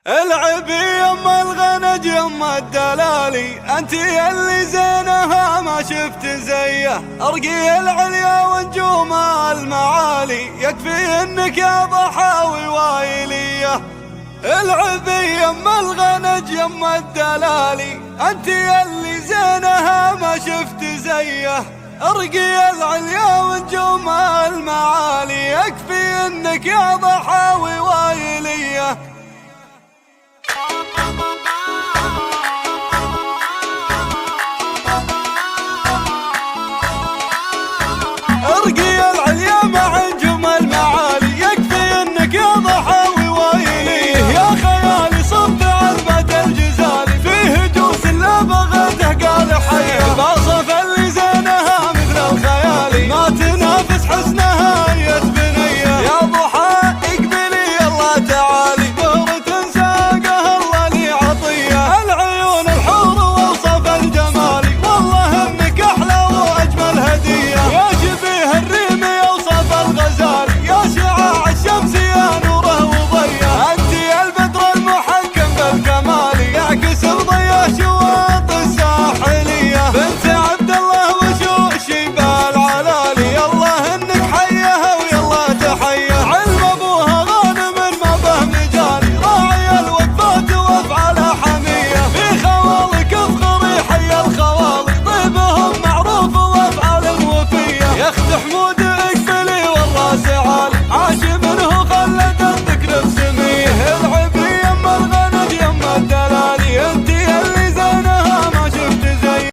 العبي يما الغنج يما الدلالي، انتي اللي زينها ما شفت زيه. ارقي العليا ونجوم المعالي، يكفي انك يا ضحاوي وايليه. العبي يما الغنج يما الدلالي، انتي اللي زينها ما شفت زيه. ارقي العليا ونجوم المعالي، يكفي انك يا ضحاوي وايليه.